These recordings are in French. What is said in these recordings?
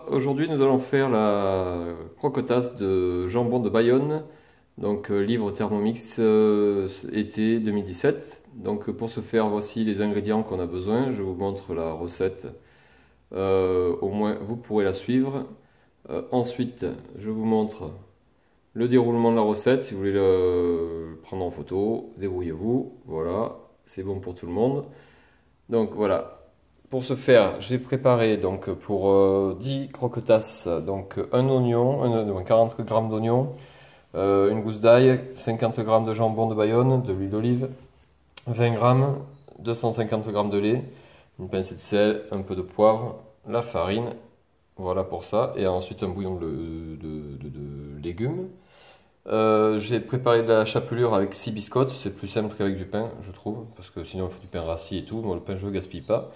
Aujourd'hui, nous allons faire la croquetasse de jambon de Bayonne, donc livre Thermomix été 2017. Donc pour ce faire, voici les ingrédients qu'on a besoin. Je vous montre la recette, au moins vous pourrez la suivre. Ensuite, je vous montre le déroulement de la recette. Si vous voulez le prendre en photo, débrouillez-vous. Voilà, c'est bon pour tout le monde. Donc voilà. Pour ce faire, j'ai préparé donc pour 10 croquetasses, donc un oignon, 40 g d'oignon, une gousse d'ail, 50 g de jambon de Bayonne, de l'huile d'olive, 20 g, 250 g de lait, une pincée de sel, un peu de poivre, la farine, voilà pour ça, et ensuite un bouillon de légumes. J'ai préparé de la chapelure avec 6 biscottes, c'est plus simple qu'avec du pain, je trouve, parce que sinon il faut du pain rassis et tout, moi le pain je ne gaspille pas.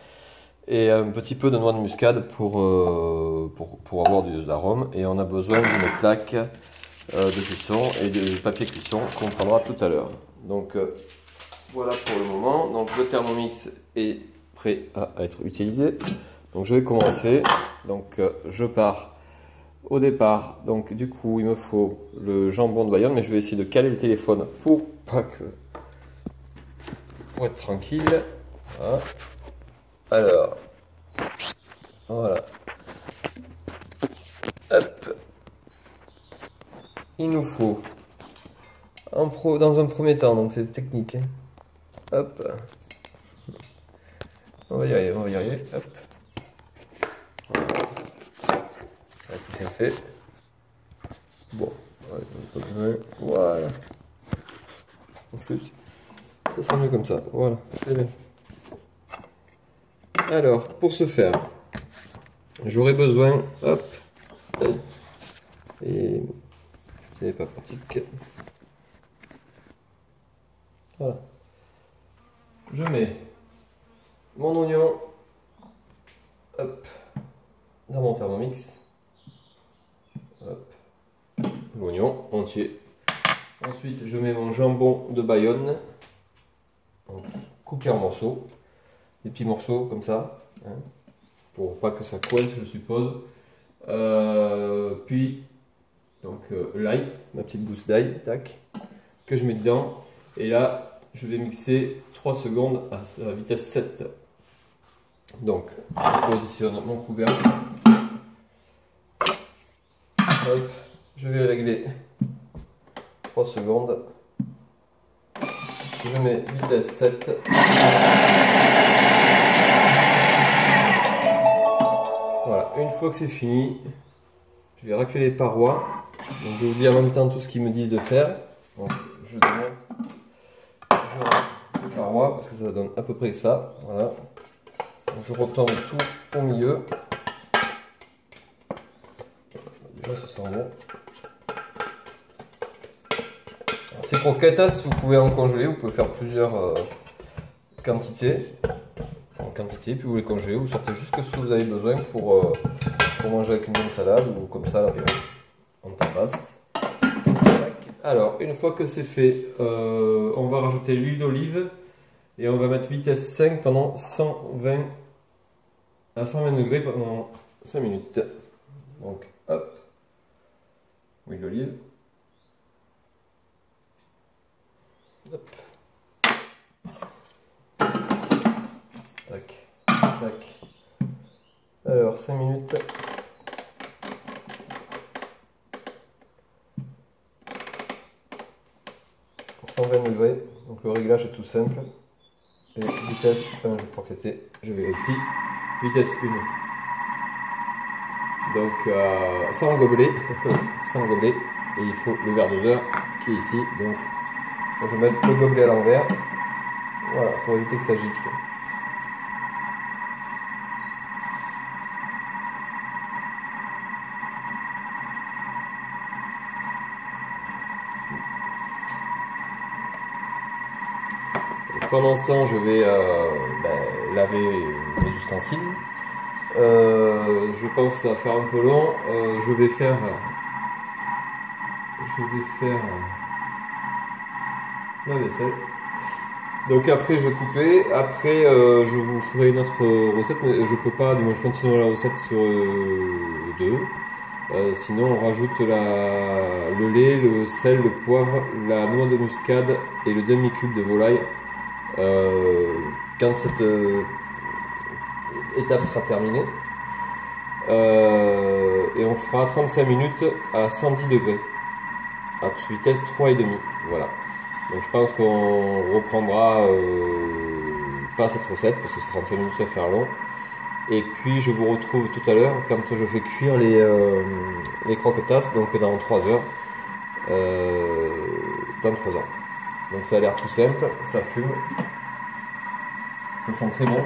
Et un petit peu de noix de muscade pour avoir des arômes. Et on a besoin d'une plaque de cuisson et de papier cuisson qu'on prendra tout à l'heure. Donc voilà pour le moment. Donc le Thermomix est prêt à être utilisé. Donc je vais commencer. Donc je pars au départ. Donc du coup il me faut le jambon de Bayonne, mais je vais essayer de caler le téléphone pour être tranquille. Voilà. Alors, voilà. Hop. Il nous faut, dans un premier temps, donc c'est technique. Hein. Hop. On va y arriver, on va y arriver. Hop. Voilà. Est-ce que c'est fait? Bon. Voilà. En plus, ça sera mieux comme ça. Voilà. C'est bien. Alors, pour ce faire, j'aurai besoin, hop, et c'est pas pratique. Voilà. Je mets mon oignon, hop, dans mon Thermomix, hop, l'oignon entier. Ensuite, je mets mon jambon de Bayonne, coupé en morceaux. Des petits morceaux comme ça, hein, pour pas que ça coince, je suppose. Puis donc l'ail, ma petite gousse d'ail, tac, que je mets dedans. Et là, je vais mixer 3 secondes à vitesse 7. Donc, je positionne mon couvercle. Hop, je vais régler 3 secondes. Je mets vitesse 7. Voilà, une fois que c'est fini, je vais racler les parois. Donc je vous dis en même temps tout ce qu'ils me disent de faire. Donc je racle les parois parce que ça donne à peu près ça. Voilà. Donc je retourne tout au milieu. Déjà ça sent bon. Ces croquettes, vous pouvez en congeler, vous pouvez faire plusieurs quantités. Puis vous les congelez, vous sortez juste ce que vous avez besoin pour manger avec une bonne salade ou comme ça là, on tapasse. Alors, une fois que c'est fait, on va rajouter l'huile d'olive et on va mettre vitesse 5 pendant 120 à 120 degrés pendant 5 minutes. Donc, hop, huile d'olive. Hop. Tac, tac. Alors, 5 minutes. « 120 degrés. Donc le réglage est tout simple. Et vitesse 1, je crois que c'était, je vérifie. Vitesse 1. Donc, sans gobelet. Sans gobelet. Et il faut le verre doseur qui est ici. Donc, je vais mettre le gobelet à l'envers. Voilà, pour éviter que ça gicle. Pendant ce temps, je vais laver mes ustensiles. Je pense que ça va faire un peu long. Je vais faire la vaisselle. Donc après je vais couper, après je vous ferai une autre recette, mais je peux pas, du moins je continuerai la recette sur deux. Sinon on rajoute le lait, le sel, le poivre, la noix de muscade et le demi-cube de volaille. Quand cette étape sera terminée. Et on fera 35 minutes à 110 degrés, à vitesse 3,5. Voilà. Donc je pense qu'on reprendra pas cette recette parce que c'est 35 minutes, ça va faire long. Et puis je vous retrouve tout à l'heure quand je fais cuire les croquetas, donc dans 3 heures. Dans 3 heures. Donc ça a l'air tout simple, ça fume. Ça sent très bon.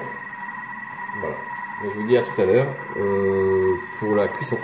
Voilà. Et je vous dis à tout à l'heure pour la cuisson.